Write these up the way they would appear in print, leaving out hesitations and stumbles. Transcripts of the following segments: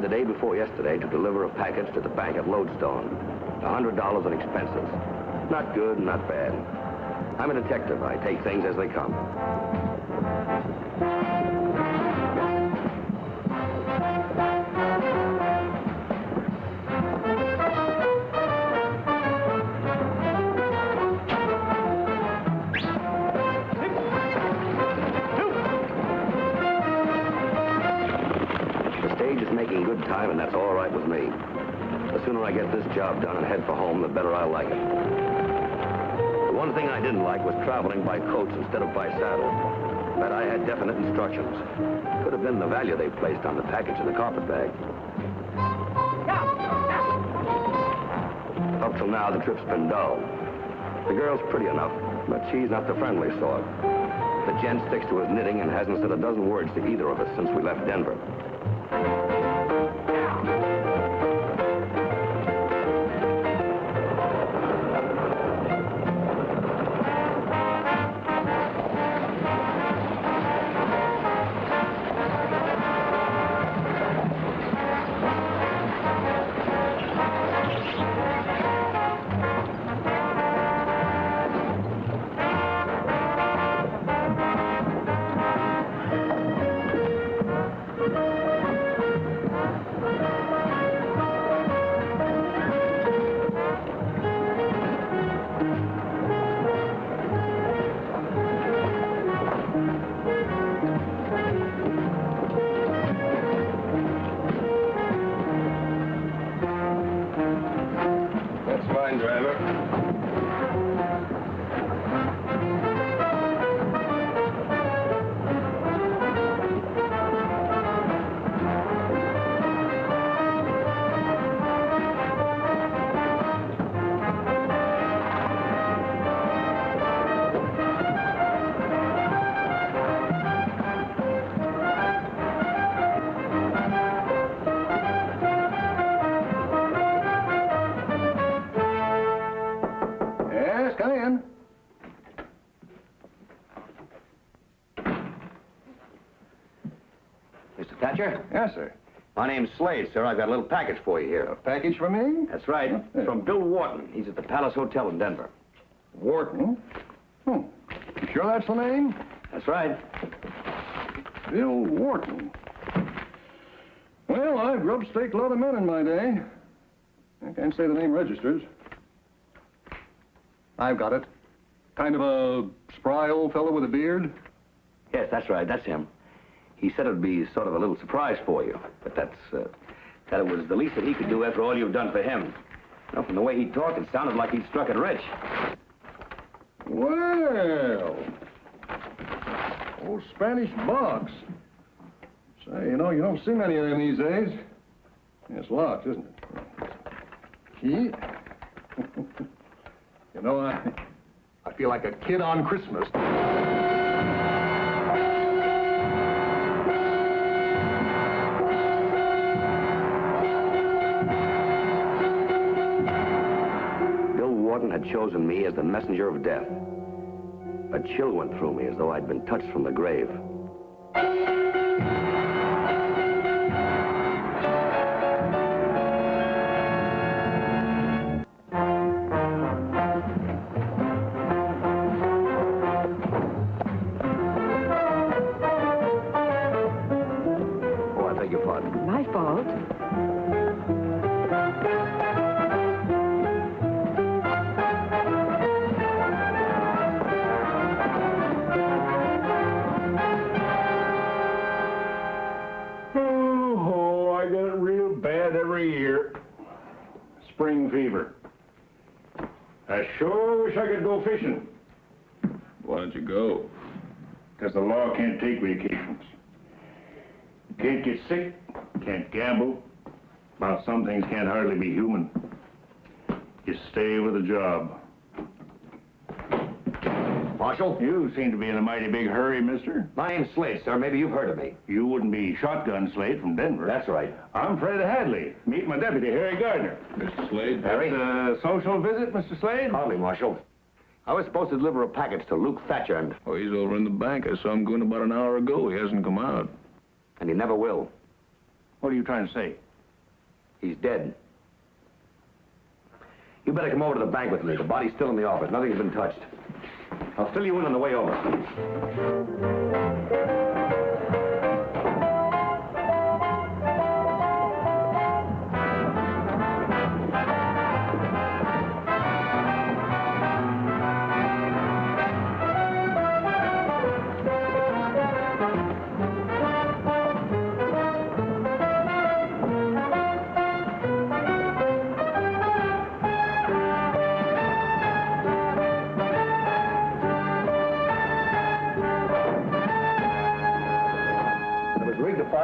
The day before yesterday to deliver a package to the bank at Lodestone. $100 in expenses. Not good, not bad. I'm a detective. I take things as they come. Making good time, and that's all right with me. The sooner I get this job done and head for home, the better I like it. The one thing I didn't like was traveling by coach instead of by saddle. But I had definite instructions. Could have been the value they placed on the package in the carpet bag. Up till now, the trip's been dull. The girl's pretty enough, but she's not the friendly sort. The gent sticks to his knitting and hasn't said a dozen words to either of us since we left Denver. Yes, sir. My name's Slade, sir. I've got a little package for you here. A package for me? That's right. It's from Bill Wharton. He's at the Palace Hotel in Denver. Wharton? You sure that's the name? That's right. Bill Wharton. Well, I've grub-staked a lot of men in my day. I can't say the name registers. I've got it. Kind of a spry old fellow with a beard? Yes, that's right. That's him. He said it would be sort of a little surprise for you, but that it was the least that he could do after all you've done for him. You know, from the way he talked, it sounded like he'd struck it rich. Well, old Spanish box. Say, you know, you don't see many of them these days. It's locked, isn't it? Key? You know, I feel like a kid on Christmas. Had chosen me as the messenger of death. A chill went through me as though I'd been touched from the grave. Oh, I beg your pardon. My fault. I sure wish I could go fishing. Why don't you go? Because the law can't take vacations. Can't get sick, can't gamble. Well, some things can't hardly be human. You stay with a job. Marshal? You seem to be in a mighty big hurry, mister. My name's Slade, sir. Maybe you've heard of me. You wouldn't be Shotgun Slade from Denver. That's right. I'm Fred Hadley. Meet my deputy, Harry Gardner. Mr. Slade? Harry? A social visit, Mr. Slade? Hardly, Marshal. I was supposed to deliver a package to Luke Thatcher, and Oh, he's over in the bank. I saw him going about an hour ago. He hasn't come out. he never will. What are you trying to say? He's dead. You better come over to the bank with me. The body's still in the office. Nothing's been touched. I'll fill you in on the way over.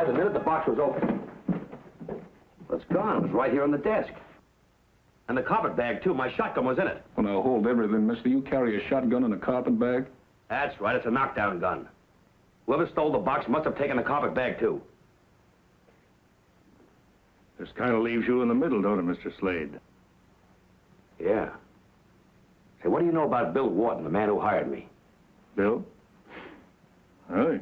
The minute the box was open. Well, it's gone. It was right here on the desk. And the carpet bag, too. My shotgun was in it. Well, now, hold everything, mister. You carry a shotgun in a carpet bag? That's right. It's a knockdown gun. Whoever stole the box must have taken the carpet bag, too. This kind of leaves you in the middle, don't it, Mr. Slade? Yeah. Say, what do you know about Bill Wharton, the man who hired me? Bill? Really?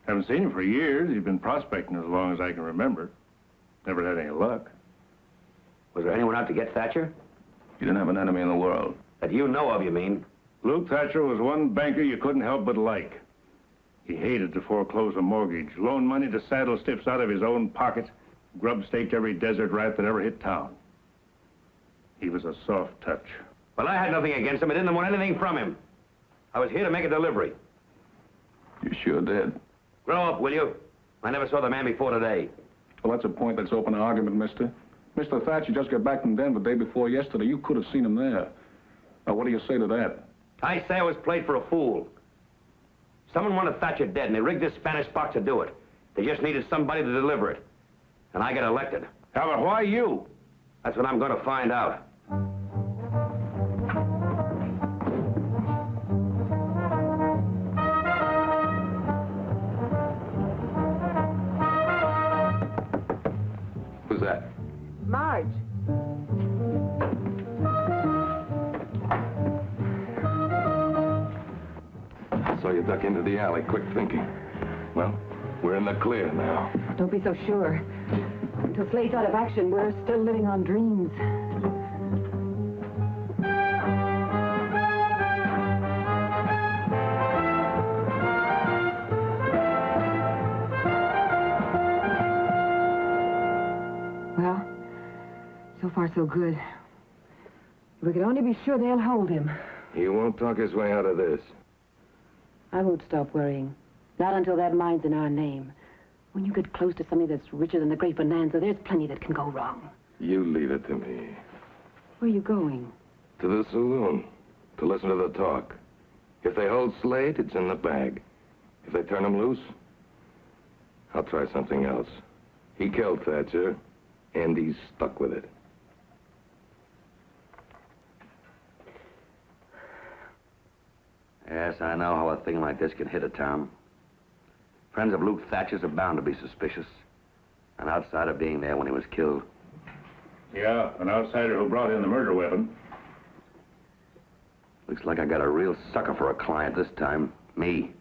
Haven't seen him for years. He's been prospecting as long as I can remember. Never had any luck. Was there anyone out to get Thatcher? You didn't have an enemy in the world. That you know of, you mean? Luke Thatcher was one banker you couldn't help but like. He hated to foreclose a mortgage, loan money to saddle stiffs out of his own pocket, grub-staked every desert rat that ever hit town. He was a soft touch. Well, I had nothing against him. I didn't want anything from him. I was here to make a delivery. You sure did. Grow up, will you? I never saw the man before today. Well, that's a point that's open to argument, mister. Mr. Thatcher just got back from Denver the day before yesterday. You could have seen him there. Now, what do you say to that? I say I was played for a fool. Someone wanted Thatcher dead, and they rigged this Spanish box to do it. They just needed somebody to deliver it. And I got elected. Yeah, but why you? That's what I'm going to find out. Who's that? Marge. I saw you duck into the alley. Quick thinking. Well, we're in the clear now. Don't be so sure. Until Slade's out of action, we're still living on dreams. Well, so far so good. If we could only be sure they'll hold him. He won't talk his way out of this. I won't stop worrying. Not until that mine's in our name. When you get close to something that's richer than the great bonanza, there's plenty that can go wrong. You leave it to me. Where are you going? To the saloon. To listen to the talk. If they hold Slade, it's in the bag. If they turn him loose, I'll try something else. He killed Thatcher, and he's stuck with it. Yes, I know how a thing like this can hit a town. Friends of Luke Thatcher's are bound to be suspicious. An outsider being there when he was killed. Yeah, an outsider who brought in the murder weapon. Looks like I got a real sucker for a client this time. Me.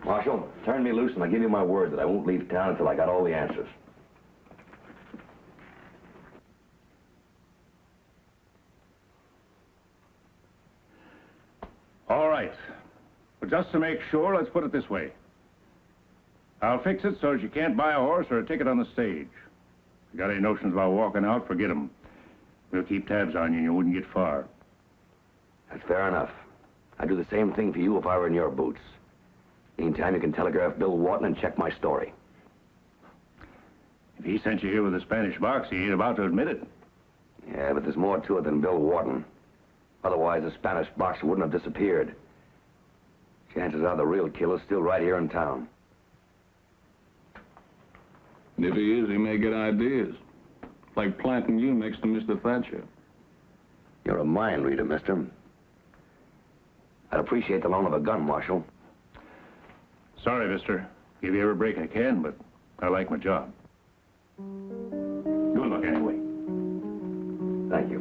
Marshal, turn me loose and I'll give you my word that I won't leave town until I got all the answers. All right. But just to make sure, let's put it this way. I'll fix it so that you can't buy a horse or a ticket on the stage. If you got any notions about walking out, forget them. We'll keep tabs on you and you wouldn't get far. That's fair enough. I'd do the same thing for you if I were in your boots. Meantime, you can telegraph Bill Wharton and check my story. If he sent you here with a Spanish box, he ain't about to admit it. Yeah, but there's more to it than Bill Wharton. Otherwise, the Spanish box wouldn't have disappeared. Chances are the real killer's still right here in town. And if he is, he may get ideas. Like planting you next to Mr. Thatcher. You're a mind reader, mister. I'd appreciate the loan of a gun, Marshal. Sorry, mister. Give you every break I can, but I like my job. Good luck anyway. Thank you.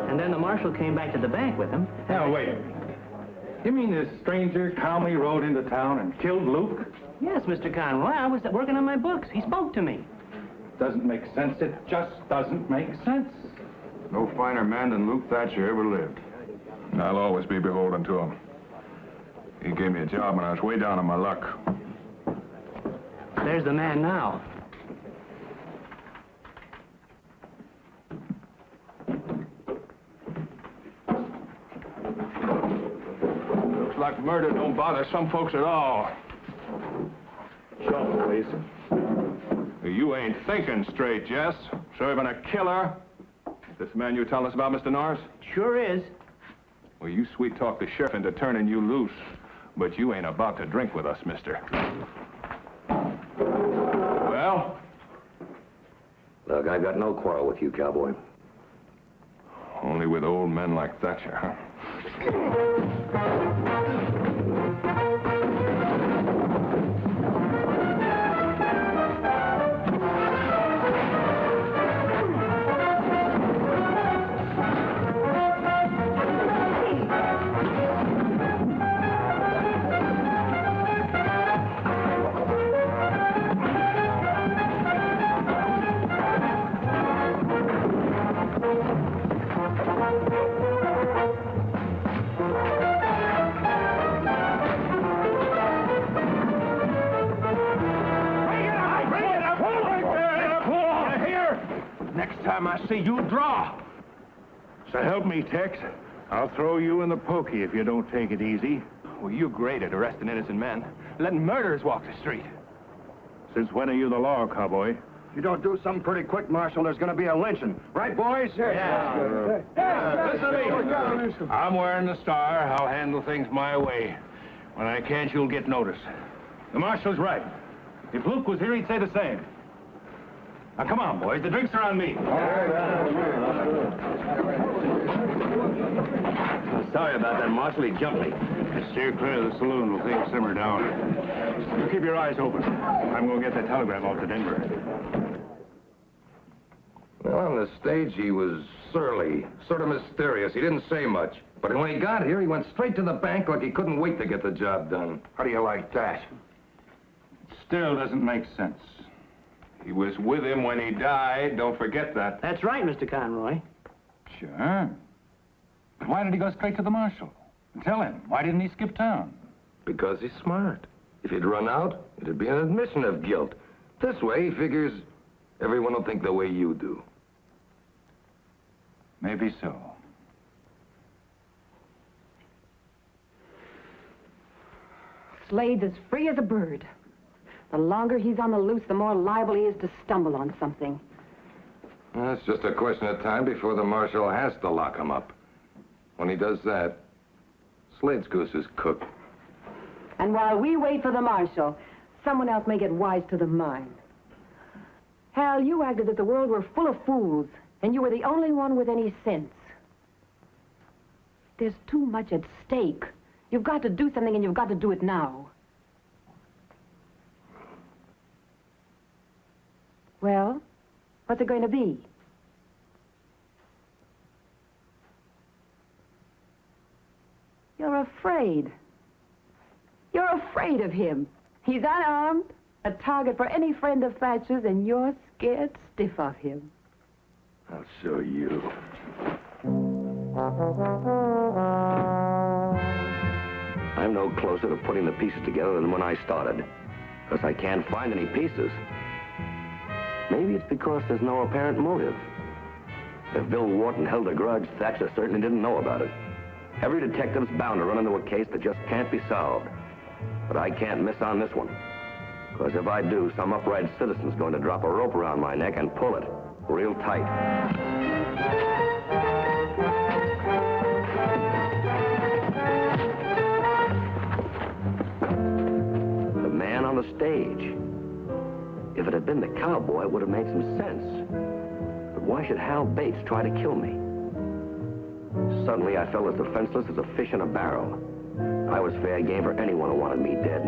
And then the marshal came back to the bank with him. Now, wait a minute. You mean this stranger calmly rode into town and killed Luke? Yes, Mr. Conroy. I was working on my books. He spoke to me. Doesn't make sense. It just doesn't make sense. No finer man than Luke Thatcher ever lived. I'll always be beholden to him. He gave me a job when I was way down on my luck. There's the man now. Looks like murder don't bother some folks at all. Show him, please. You ain't thinking straight, Jess. Serving a killer. This man you telling us about, Mr. Norris? Sure is. Well, you sweet-talk the sheriff into turning you loose. But you ain't about to drink with us, mister. Well? Look, I've got no quarrel with you, cowboy. Only with old men like Thatcher, huh? Next time I see you, draw. So help me, Tex. I'll throw you in the pokey if you don't take it easy. Well, you're great at arresting innocent men. Letting murderers walk the street. Since when are you the law, cowboy? If you don't do something pretty quick, Marshal, there's going to be a lynching. Right, boys? Yeah. Listen to me. I'm wearing the star. I'll handle things my way. When I can't, you'll get notice. The Marshal's right. If Luke was here, he'd say the same. Now, come on, boys. The drinks are on me. Sorry about that, Marshal. He jumped me. Steer clear of the saloon till things simmer down. You keep your eyes open. I'm going to get that telegram off to Denver. Well, on the stage, he was surly, sort of mysterious. He didn't say much. But when he got here, he went straight to the bank like he couldn't wait to get the job done. How do you like that? Still doesn't make sense. He was with him when he died. Don't forget that. That's right, Mr. Conroy. Sure. But why did he go straight to the marshal? Tell him. Why didn't he skip town? Because he's smart. If he'd run out, it'd be an admission of guilt. This way, he figures everyone will think the way you do. Maybe so. Slade's as free as a bird. The longer he's on the loose, the more liable he is to stumble on something. Well, it's just a question of time before the marshal has to lock him up. When he does that, Slade's goose is cooked. And while we wait for the marshal, someone else may get wise to the mine. Hal, you acted as if the world were full of fools, and you were the only one with any sense. There's too much at stake. You've got to do something, and you've got to do it now. Well, what's it going to be? You're afraid. You're afraid of him. He's unarmed, a target for any friend of Thatcher's, and you're scared stiff of him. I'll show you. I'm no closer to putting the pieces together than when I started. Because I can't find any pieces. Maybe it's because there's no apparent motive. If Bill Wharton held a grudge, Thatcher certainly didn't know about it. Every detective's bound to run into a case that just can't be solved. But I can't miss on this one. Because if I do, some upright citizen's going to drop a rope around my neck and pull it real tight. The man on the stage. If it had been the cowboy, it would have made some sense. But why should Hal Bates try to kill me? Suddenly, I felt as defenseless as a fish in a barrel. I was fair game for anyone who wanted me dead.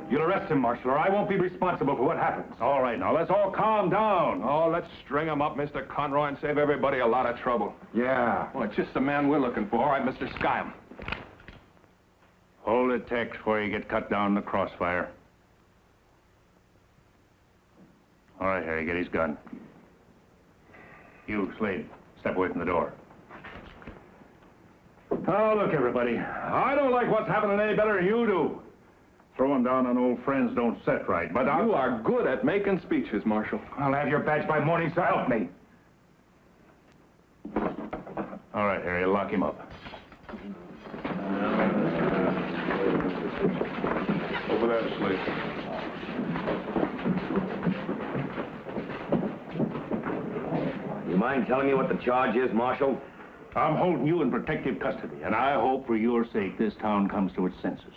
You'll arrest him, Marshal, or I won't be responsible for what happens. All right, now, let's all calm down. Oh, let's string him up, Mr. Conroy, and save everybody a lot of trouble. Yeah. Well, it's just the man we're looking for. All right, Mr. Sky'em. Hold it, Tex, before you get cut down in the crossfire. All right, Harry, get his gun. You, Slade, step away from the door. Oh, look, everybody. I don't like what's happening any better than you do. Throwing down on old friends don't set right, but You are good at making speeches, Marshal. I'll have your badge by morning, so help me. All right, Harry, lock him up. Over there, Slade. You mind telling me what the charge is, Marshal? I'm holding you in protective custody, and I hope for your sake this town comes to its senses.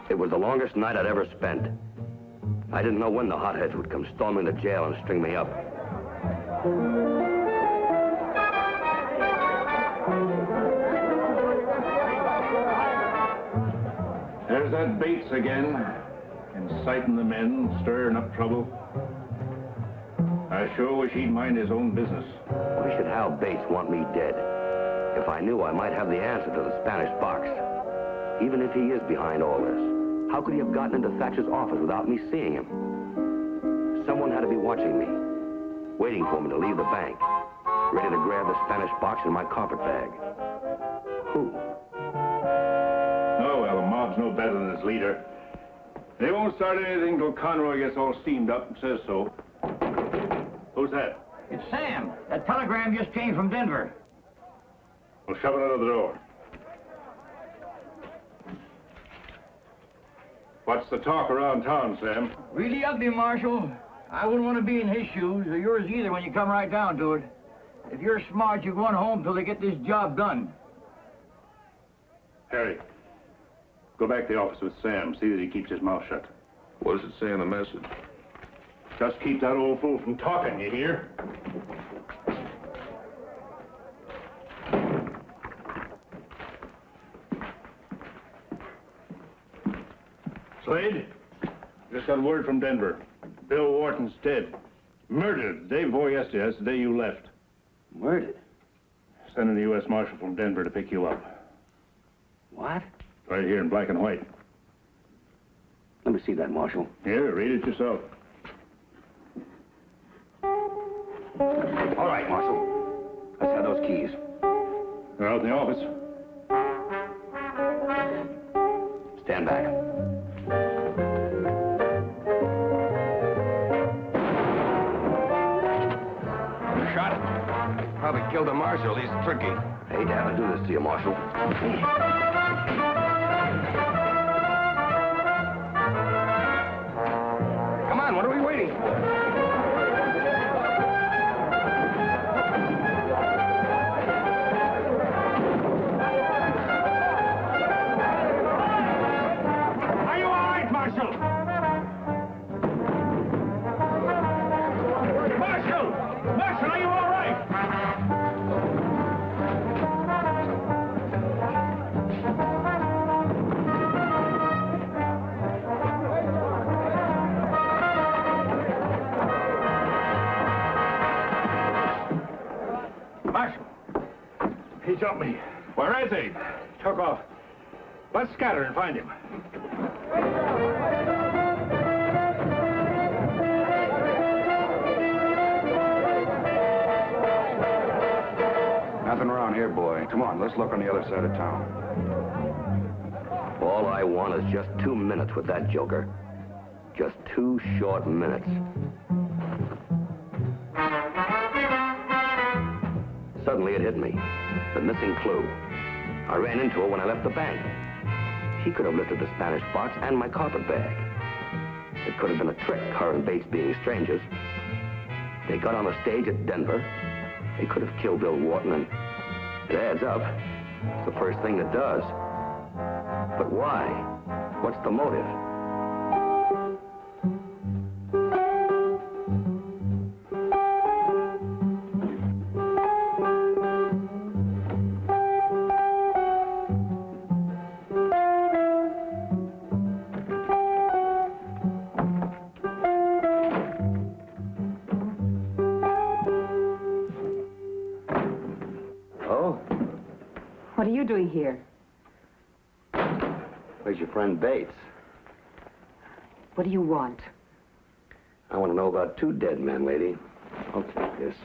It was the longest night I'd ever spent. I didn't know when the hotheads would come storming the jail and string me up. There's that Bates again, inciting the men, stirring up trouble. I sure wish he'd mind his own business. Why should Hal Bates want me dead? If I knew, I might have the answer to the Spanish box. Even if he is behind all this, how could he have gotten into Thatcher's office without me seeing him? Someone had to be watching me, waiting for me to leave the bank, ready to grab the Spanish box in my carpet bag. Who? Oh, well, the mob's no better than its leader. They won't start anything till Conroy gets all steamed up and says so. Who's that? It's Sam. That telegram just came from Denver. Well, shove it out of the door. What's the talk around town, Sam? Really ugly, Marshal. I wouldn't want to be in his shoes, or yours either when you come right down to it. If you're smart, you're going home till they get this job done. Harry, go back to the office with Sam. See that he keeps his mouth shut. What does it say in the message? Just keep that old fool from talking, you hear? Slade, just got word from Denver. Bill Wharton's dead. Murdered the day before yesterday. That's the day you left. Murdered? Sending the U.S. Marshal from Denver to pick you up. What? Right here in black and white. Let me see that, Marshal. Here, read it yourself. All right, Marshal. Let's have those keys. They're out in the office. Stand back. Shot. Probably killed the Marshal. He's tricky. I hate to have to do this to you, Marshal. Come on, what are we waiting for? Are you all right, Marshal? Marshal! Marshal, are you all right? Marshal, he jumped me. Where is he? Took off. Let's scatter and find him. Nothing around here, boy. Come on, let's look on the other side of town. All I want is just 2 minutes with that joker. Just 2 short minutes. Suddenly it hit me. The missing clue. I ran into her when I left the bank. She could have lifted the Spanish box and my carpet bag. It could have been a trick, her and Bates being strangers. They got on the stage at Denver. They could have killed Bill Wharton, and it adds up. It's the first thing that does. But why? What's the motive? What are you doing here? Where's your friend Bates? What do you want? I want to know about 2 dead men, lady. I'll take this.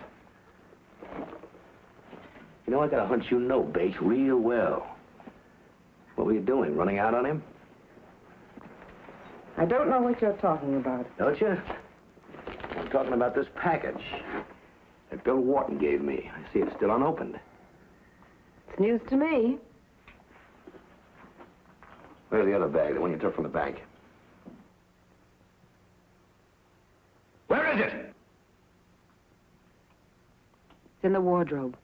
You know, I got a hunch you know Bates real well. What were you doing, running out on him? I don't know what you're talking about. Don't you? I'm talking about this package that Bill Wharton gave me. I see it's still unopened. It's news to me. Where's the other bag, the one you took from the bank? Where is it? It's in the wardrobe.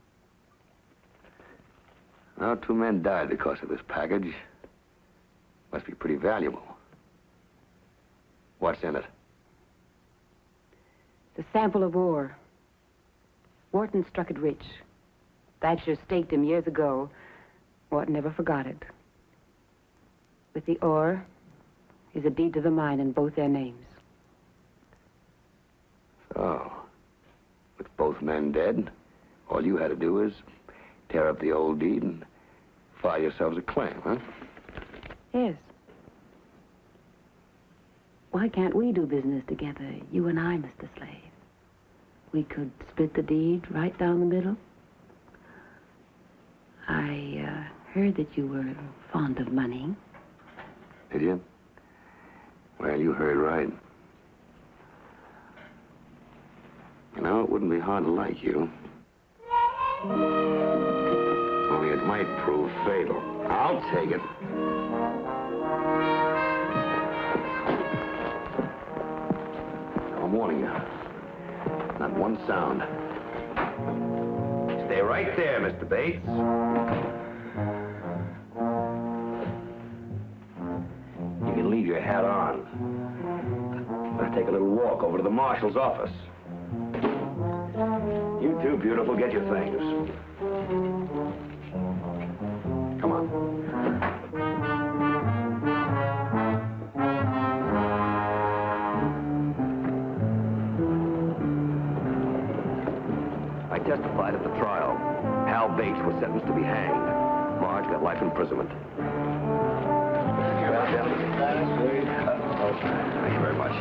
Now, 2 men died because of this package. Must be pretty valuable. What's in it? The sample of ore. Wharton struck it rich. Thatcher staked him years ago. Wharton never forgot it. With the ore is a deed to the mine in both their names. So, with both men dead, all you had to do is tear up the old deed and file yourselves a claim, huh? Yes. Why can't we do business together, you and I, Mr. Slade? We could split the deed right down the middle. I heard that you were fond of money. Did you? Well, you heard right. You know, it wouldn't be hard to like you. Only it might prove fatal. I'll take it. I'm warning you. Not one sound. Stay right there, Mr. Bates. You can leave your hat on. Let's take a little walk over to the marshal's office. You too, beautiful. Get your things. Come on. I testified at the trial. Hal Bates was sentenced to be hanged. Marge got life imprisonment. Well, gentlemen. Thank you very much.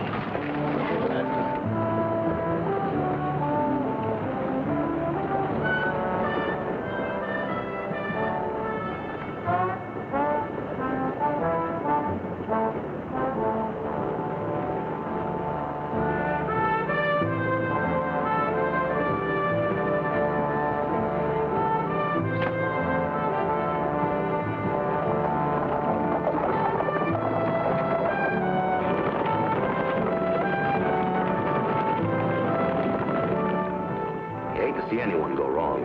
See anyone go wrong,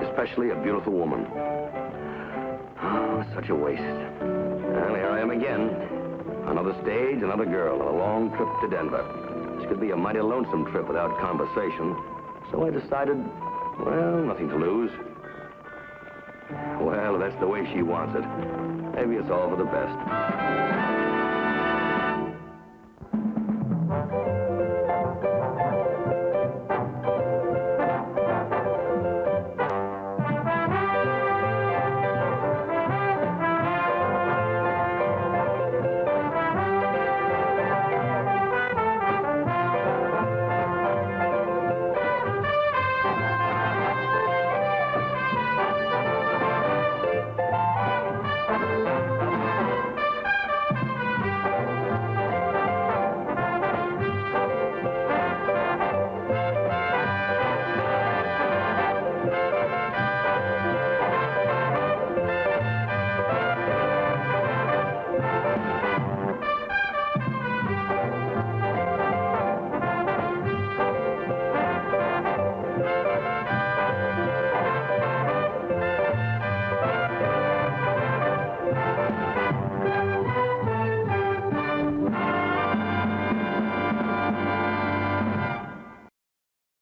especially a beautiful woman. Oh, such a waste. Well, here I am again. Another stage, another girl, and a long trip to Denver. This could be a mighty lonesome trip without conversation. So I decided, well, nothing to lose. Well, that's the way she wants it. Maybe it's all for the best.